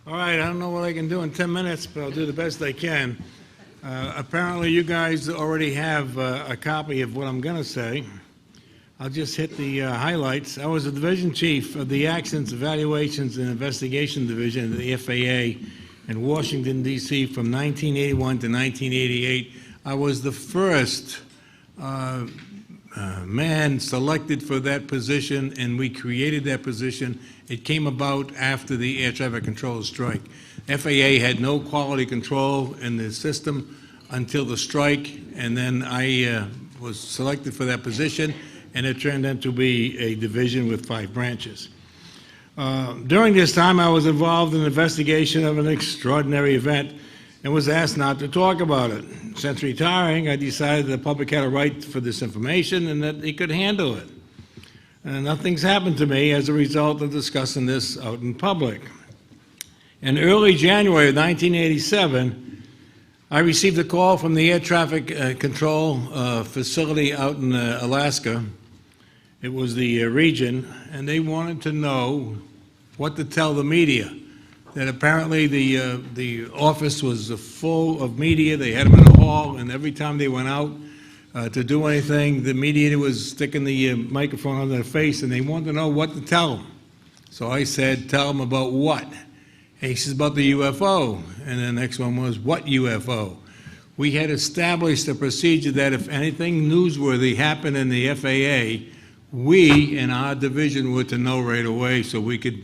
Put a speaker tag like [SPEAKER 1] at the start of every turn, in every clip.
[SPEAKER 1] All right, I don't know what I can do in 10 minutes, but I'll do the best I can. Apparently, you guys already have a copy of what I'm going to say. I'll just hit the highlights. I was the division chief of the Accidents, Evaluations, and Investigation Division of the FAA in Washington, D.C. from 1981 to 1988. I was the first man selected for that position, and we created that position. It came about after the air traffic control strike. FAA had no quality control in the system until the strike, and then I was selected for that position, and it turned out to be a division with 5 branches. During this time, I was involved in the investigation of an extraordinary event and was asked not to talk about it. Since retiring, I decided the public had a right for this information and that they could handle it. And nothing's happened to me as a result of discussing this out in public. In early January of 1987, I received a call from the air traffic control facility out in Alaska. It was the region, and they wanted to know what to tell the media. That apparently the office was full of media. They had them in the hall, and every time they went out to do anything, the media was sticking the microphone on their face, and they wanted to know what to tell them. So I said, tell them about what? And he says, about the UFO. And the next one was, what UFO? We had established a procedure that if anything newsworthy happened in the FAA, we in our division were to know right away so we could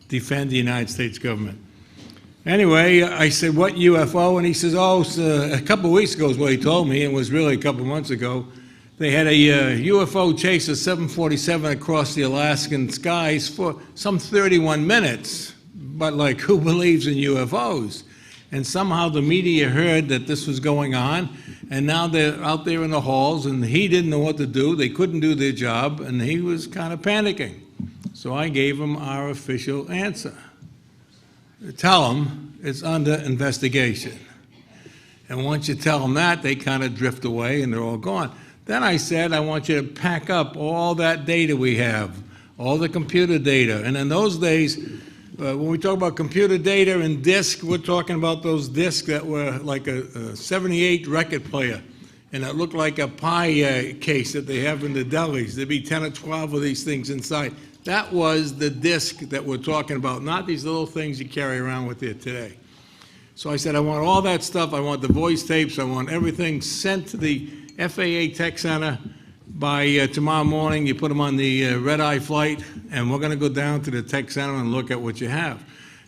[SPEAKER 1] defend the United States government. Anyway, I said, what UFO? And he says, oh, so a couple of weeks ago is what he told me, and it was really a couple of months ago. They had a UFO chase a 747 across the Alaskan skies for some 31 minutes. But like, who believes in UFOs? And somehow the media heard that this was going on, and now they're out there in the halls, and he didn't know what to do. They couldn't do their job, and he was kind of panicking. So I gave him our official answer. Tell them it's under investigation. And once you tell them that, they kind of drift away and they're all gone. Then I said, I want you to pack up all that data we have, all the computer data. And in those days, when we talk about computer data and disk, we're talking about those disks that were like a 78 record player. And it looked like a pie case that they have in the delis. There'd be 10 or 12 of these things inside. That was the disk that we're talking about, not these little things you carry around with you today. So I said, I want all that stuff. I want the voice tapes. I want everything sent to the FAA Tech Center by tomorrow morning. You put them on the red-eye flight, and we're going to go down to the Tech Center and look at what you have.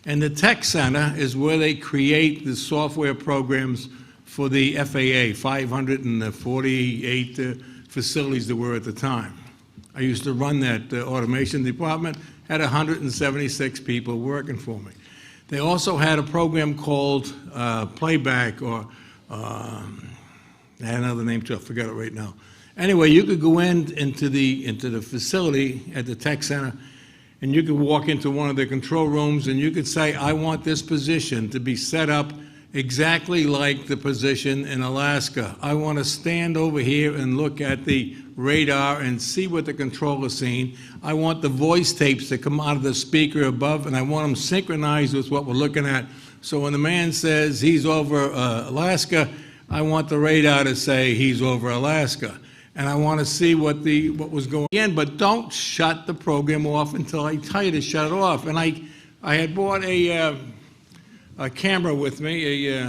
[SPEAKER 1] And the Tech Center is where they create the software programs for the FAA, 548 facilities there were at the time. I used to run that automation department, had 176 people working for me. They also had a program called Playback, or I had another name too, I forgot it right now. Anyway, you could go into the facility at the Tech Center, and you could walk into one of the control rooms, and you could say, I want this position to be set up exactly like the position in Alaska. I want to stand over here and look at the radar and see what the control is seeing. I want the voice tapes to come out of the speaker above, and I want them synchronized with what we're looking at. So when the man says he's over Alaska, I want the radar to say he's over Alaska. And I want to see what was going on. But don't shut the program off until I tell you to shut it off. And I had bought a camera with me,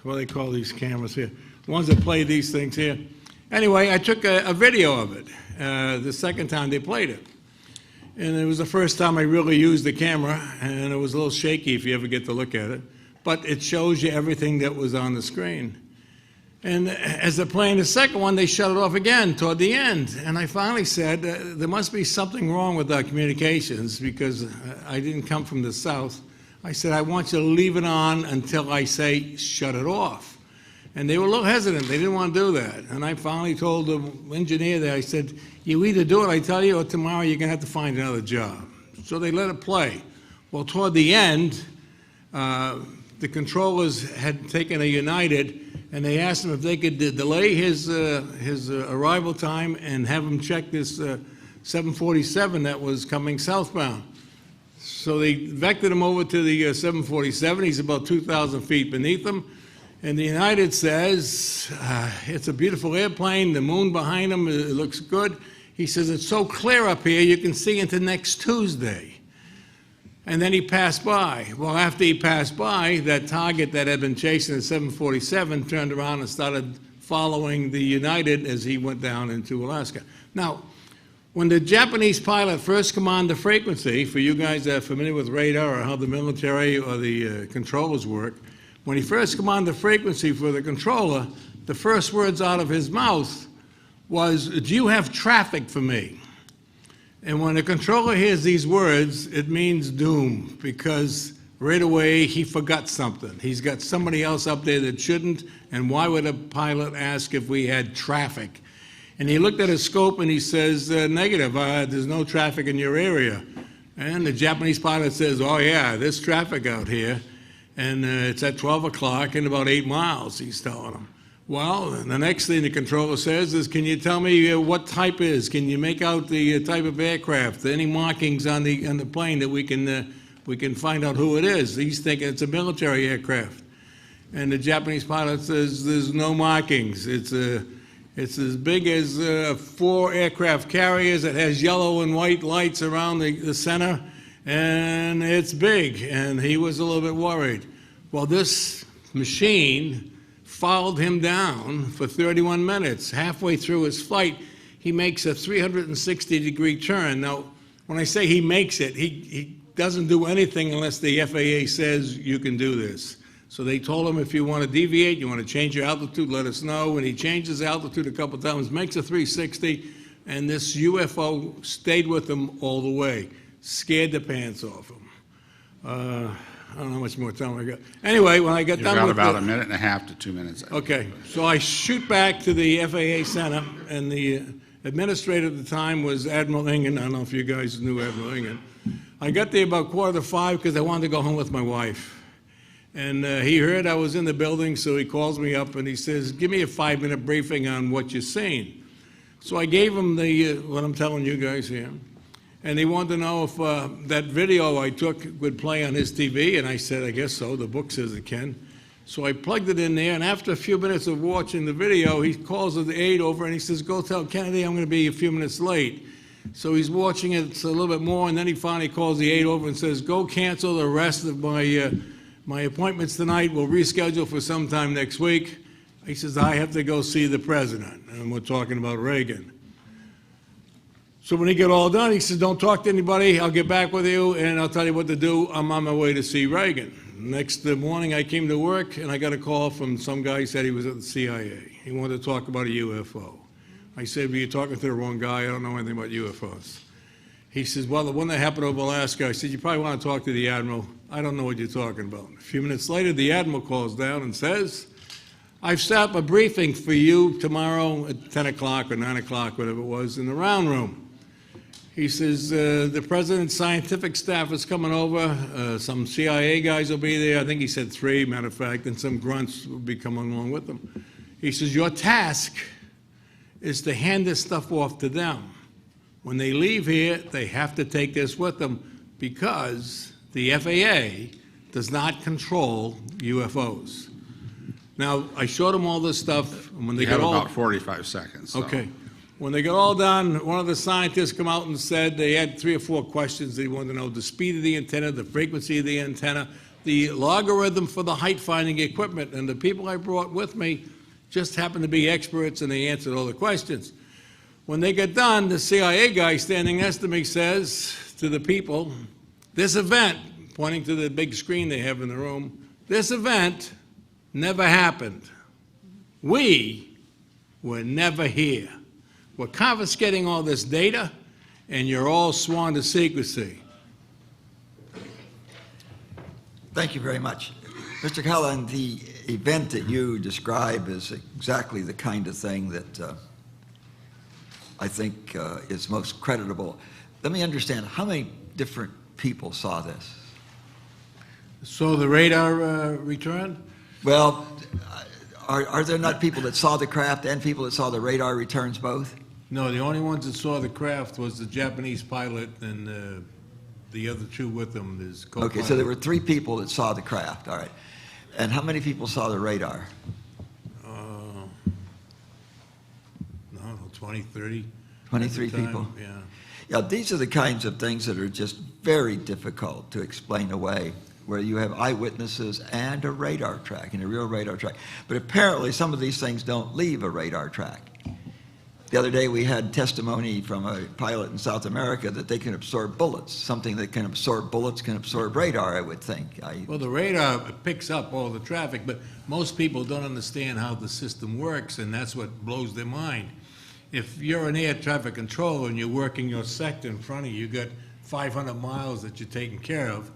[SPEAKER 1] what do they call these cameras here? The ones that play these things here. Anyway, I took a video of it the second time they played it. And it was the first time I really used the camera, and it was a little shaky if you ever get to look at it. But it shows you everything that was on the screen. And as they're playing the second one, they shut it off again toward the end. And I finally said, there must be something wrong with our communications, because I didn't come from the South. I said, I want you to leave it on until I say, shut it off. And they were a little hesitant. They didn't want to do that. And I finally told the engineer there, I said, you either do it, I tell you, or tomorrow you're going to have to find another job. So they let it play. Well, toward the end, the controllers had taken a United, and they asked him if they could delay his arrival time and have him check this 747 that was coming southbound. So they vectored him over to the 747. He's about 2,000 feet beneath them. And the United says, it's a beautiful airplane, the moon behind him, it looks good. He says, it's so clear up here, you can see into next Tuesday. And then he passed by. Well, after he passed by, that target that had been chasing the 747 turned around and started following the United as he went down into Alaska. Now, when the Japanese pilot first commanded the frequency, for you guys that are familiar with radar or how the military or the controllers work, when he first commanded the frequency for the controller, the first words out of his mouth was, do you have traffic for me? And when the controller hears these words, it means doom, because right away he forgot something. He's got somebody else up there that shouldn't, and why would a pilot ask if we had traffic? And he looked at his scope and he says, negative, there's no traffic in your area. And the Japanese pilot says, oh yeah, there's traffic out here. And it's at 12 o'clock and about 8 miles, he's telling them. Well, the next thing the controller says is, can you tell me what type is? Can you make out the type of aircraft? Any markings on the plane that we can find out who it is? He's thinking it's a military aircraft. And the Japanese pilot says, there's no markings. It's as big as 4 aircraft carriers. It has yellow and white lights around the center. And it's big, and he was a little bit worried. Well, this machine followed him down for 31 minutes. Halfway through his flight, he makes a 360-degree turn. Now, when I say he makes it, he doesn't do anything unless the FAA says you can do this. So they told him, if you want to deviate, you want to change your altitude, let us know. And he changed his altitude a couple times, makes a 360, and this UFO stayed with him all the way. Scared the pants off him. I don't know how much more time I got. Anyway, when I got done with
[SPEAKER 2] You've got about a minute and a half to 2 minutes.
[SPEAKER 1] Okay, so I shoot back to the FAA Center, and the administrator at the time was Admiral Ingen. I don't know if you guys knew Admiral Ingen. I got there about 4:45 because I wanted to go home with my wife. And he heard I was in the building, so he calls me up and he says, give me a 5-minute briefing on what you're seeing. So I gave him what I'm telling you guys here. And he wanted to know if that video I took would play on his TV, and I said, I guess so. The book says it can. So I plugged it in there, and after a few minutes of watching the video, he calls the aide over, and he says, go tell Kennedy I'm going to be a few minutes late. So he's watching it a little bit more, and then he finally calls the aide over and says, go cancel the rest of my appointments tonight. We'll reschedule for sometime next week. He says, I have to go see the president, and we're talking about Reagan. So when he got all done, he says, don't talk to anybody. I'll get back with you, and I'll tell you what to do. I'm on my way to see Reagan. Next morning, I came to work, and I got a call from some guy who said he was at the CIA. He wanted to talk about a UFO. I said, well, you're talking to the wrong guy. I don't know anything about UFOs. He says, well, the one that happened over Alaska, I said, you probably want to talk to the Admiral. I don't know what you're talking about. A few minutes later, the Admiral calls down and says, I've set up a briefing for you tomorrow at 10 o'clock or 9 o'clock, whatever it was, in the round room. He says, the president's scientific staff is coming over. Some CIA guys will be there. I think he said 3, matter of fact, and some grunts will be coming along with them. He says, your task is to hand this stuff off to them. When they leave here, they have to take this with them because the FAA does not control UFOs. Now, I showed them all this stuff. And when they got
[SPEAKER 2] about 45 seconds. So.
[SPEAKER 1] Okay. When they got all done, one of the scientists come out and said they had 3 or 4 questions. They wanted to know the speed of the antenna, the frequency of the antenna, the logarithm for the height-finding equipment. And the people I brought with me just happened to be experts, and they answered all the questions. When they get done, the CIA guy standing next to me says to the people, this event, pointing to the big screen they have in the room, this event never happened. We were never here. We're confiscating all this data, and you're all sworn to secrecy.
[SPEAKER 3] Thank you very much. Mr. Callahan, the event that you describe is exactly the kind of thing that I think is most creditable. Let me understand, how many different people saw this?
[SPEAKER 1] So the radar return?
[SPEAKER 3] Well, are there not people that saw the craft and people that saw the radar returns both?
[SPEAKER 1] No, the only ones that saw the craft was the Japanese pilot and the other two with them, there's
[SPEAKER 3] Okay, so there were 3 people that saw the craft, all right. And how many people saw the radar?
[SPEAKER 1] No, 20, 30.
[SPEAKER 3] 23
[SPEAKER 1] at the time,
[SPEAKER 3] people?
[SPEAKER 1] Yeah.
[SPEAKER 3] Yeah, these are the kinds of things that are just very difficult to explain away, where you have eyewitnesses and a radar track, and a real radar track. But apparently, some of these things don't leave a radar track. The other day, we had testimony from a pilot in South America that they can absorb bullets. Something that can absorb bullets can absorb radar, I would think.
[SPEAKER 1] Well, the radar picks up all the traffic, but most people don't understand how the system works, and that's what blows their mind. If you're an air traffic controller and you're working your sector in front of you, you've got 500 miles that you're taking care of.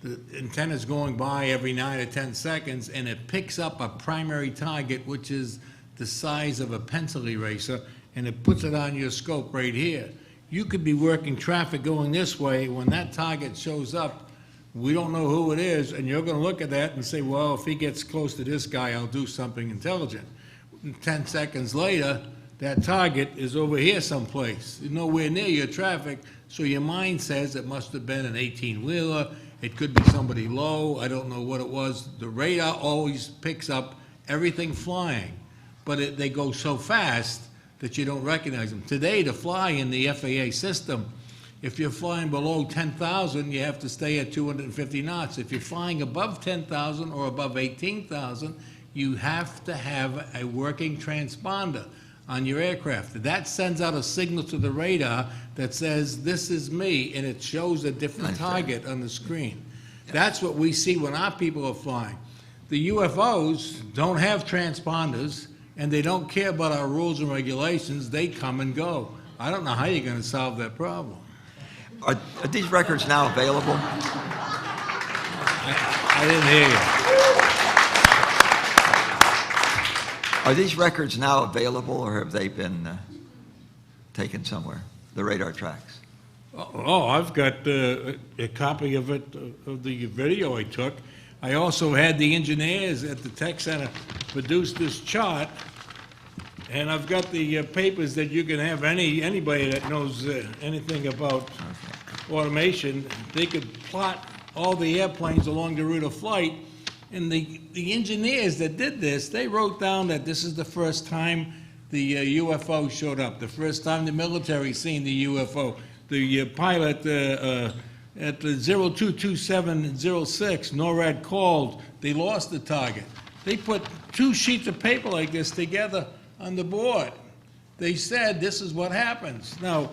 [SPEAKER 1] The antenna's going by every 9 or 10 seconds, and it picks up a primary target, which is the size of a pencil eraser, and it puts it on your scope right here. You could be working traffic going this way. When that target shows up, we don't know who it is, and you're going to look at that and say, well, if he gets close to this guy, I'll do something intelligent. 10 seconds later, that target is over here someplace, nowhere near your traffic, so your mind says it must have been an 18-wheeler, it could be somebody low, I don't know what it was. The radar always picks up everything flying, but they go so fast that you don't recognize them. Today, to fly in the FAA system, if you're flying below 10,000, you have to stay at 250 knots. If you're flying above 10,000 or above 18,000, you have to have a working transponder on your aircraft. That sends out a signal to the radar that says, this is me, and it shows a different target on the screen. That's what we see when our people are flying. The UFOs don't have transponders, and they don't care about our rules and regulations. They come and go. I don't know how you're going to solve that problem.
[SPEAKER 3] Are these records now available?
[SPEAKER 1] I didn't hear you.
[SPEAKER 3] Are these records now available, or have they been taken somewhere, the radar tracks?
[SPEAKER 1] Oh, I've got a copy of it, of the video I took. I also had the engineers at the tech center produce this chart, and I've got the papers that you can have anybody that knows anything about automation. They could plot all the airplanes along the route of flight. And the engineers that did this, they wrote down that this is the first time the UFO showed up, the first time the military seen the UFO. The pilot at the 022706, NORAD called, they lost the target. They put 2 sheets of paper like this together on the board. They said, this is what happens. Now,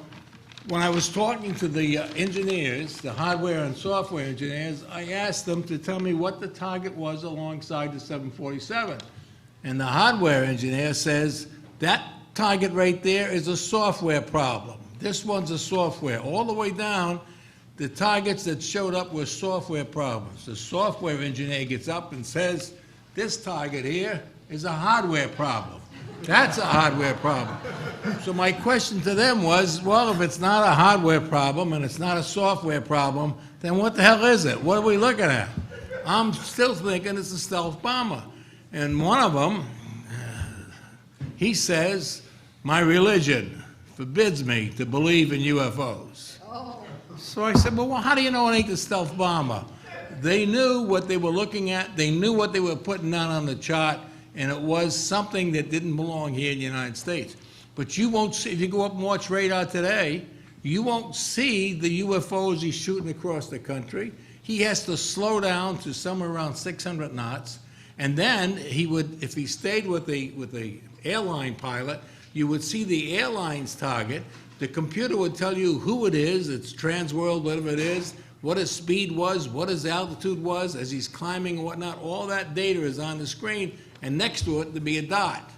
[SPEAKER 1] when I was talking to the engineers, the hardware and software engineers, I asked them to tell me what the target was alongside the 747. And the hardware engineer says, that target right there is a software problem. This one's a software. All the way down, the targets that showed up were software problems. The software engineer gets up and says, this target here is a hardware problem. That's a hardware problem. So my question to them was, well, if it's not a hardware problem and it's not a software problem, then what the hell is it? What are we looking at? I'm still thinking it's a stealth bomber. And one of them, he says, my religion forbids me to believe in UFOs. So I said, well, how do you know it ain't the stealth bomber? They knew what they were looking at. They knew what they were putting down on the chart. And it was something that didn't belong here in the United States. But you won't see, if you go up and watch radar today, you won't see the UFOs he's shooting across the country. He has to slow down to somewhere around 600 knots. And then he would, if he stayed with the airline pilot, you would see the airline's target. The computer would tell you who it is, it's transworld, whatever it is, what his speed was, what his altitude was, as he's climbing and whatnot. All that data is on the screen, and next to it, there'd be a dot.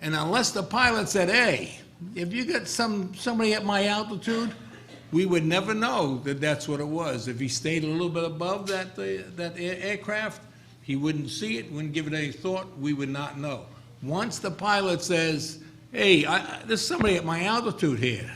[SPEAKER 1] And unless the pilot said, hey, if you get somebody at my altitude, we would never know that that's what it was. If he stayed a little bit above that aircraft, he wouldn't see it, wouldn't give it any thought, we would not know. Once the pilot says, hey, there's somebody at my altitude here.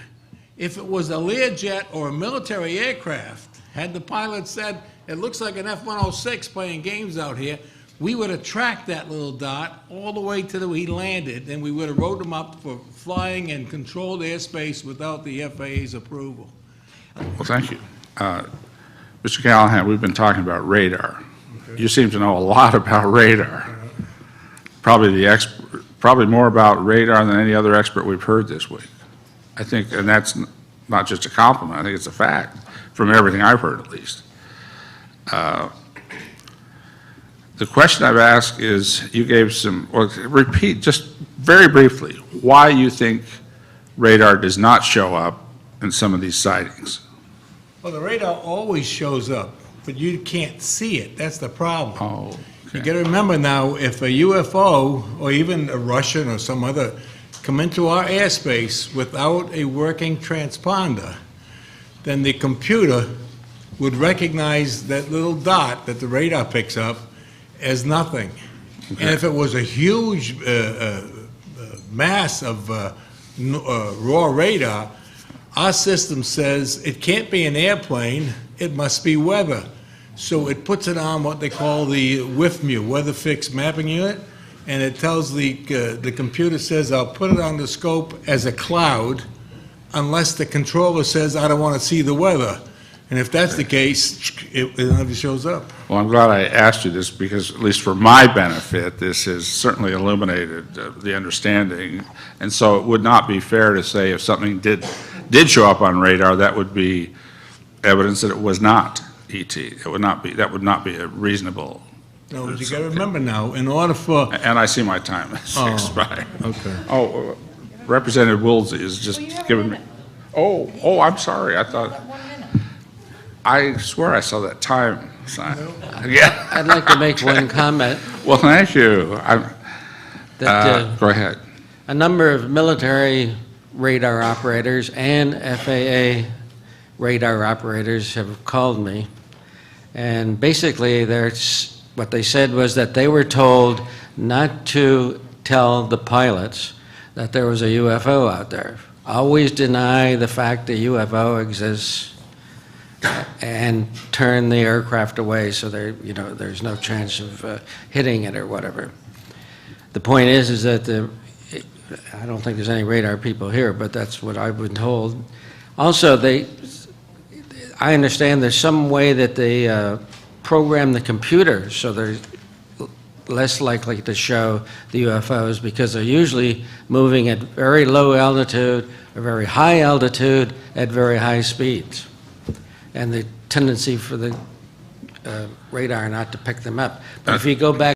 [SPEAKER 1] If it was a Learjet or a military aircraft, had the pilot said, it looks like an F-106 playing games out here, we would have tracked that little dot all the way to he landed, and we would have wrote him up for flying and controlled airspace without the FAA's approval.
[SPEAKER 2] Well, thank you. Mr. Callahan, we've been talking about radar. You seem to know a lot about radar. Probably more about radar than any other expert we've heard this week. I think, and that's not just a compliment, I think it's a fact, from everything I've heard at least. The question I've asked is, you gave some, or repeat just very briefly, why you think radar does not show up in some of these sightings.
[SPEAKER 1] Well, the radar always shows up, but you can't see it. That's the problem.
[SPEAKER 2] Oh,
[SPEAKER 1] You
[SPEAKER 2] okay.
[SPEAKER 1] got to remember now, if a UFO or even a Russian or some other come into our airspace without a working transponder, then the computer would recognize that little dot that the radar picks up as nothing.
[SPEAKER 2] Okay.
[SPEAKER 1] And if it was a huge mass of raw radar, our system says it can't be an airplane, it must be weather. So it puts it on what they call the WFMU, Weather Fixed Mapping Unit, and it tells the computer says, I'll put it on the scope as a cloud unless the controller says, I don't want to see the weather. And if that's the case, it never shows up.
[SPEAKER 2] Well, I'm glad I asked you this because, at least for my benefit, this has certainly illuminated the understanding. And so it would not be fair to say if something did show up on radar, that would be evidence that it was not ET. It would not be, that would not be a reasonable.
[SPEAKER 1] No, but you got to remember now, in order for,
[SPEAKER 2] And I see my time has expired.
[SPEAKER 1] okay.
[SPEAKER 2] Oh, Representative Woolsey is just
[SPEAKER 4] Well, you have a
[SPEAKER 2] giving me.
[SPEAKER 4] minute.
[SPEAKER 2] Oh, I'm sorry. I thought,
[SPEAKER 4] 1 minute.
[SPEAKER 2] I swear I saw that time sign. Yeah.
[SPEAKER 5] I'd like to make one comment
[SPEAKER 2] Well, thank you.
[SPEAKER 5] that
[SPEAKER 2] Go ahead.
[SPEAKER 5] a number of military radar operators and FAA radar operators have called me, and basically what they said was that they were told not to tell the pilots that there was a UFO out there. Always deny the fact the UFO exists and turn the aircraft away so there's no chance of hitting it or whatever. The point is that I don't think there's any radar people here, but that's what I've been told. Also, I understand there's some way that they program the computer so they're less likely to show the UFOs because they're usually moving at very low altitude or very high altitude at very high speeds. And the tendency for the radar not to pick them up. But if you go back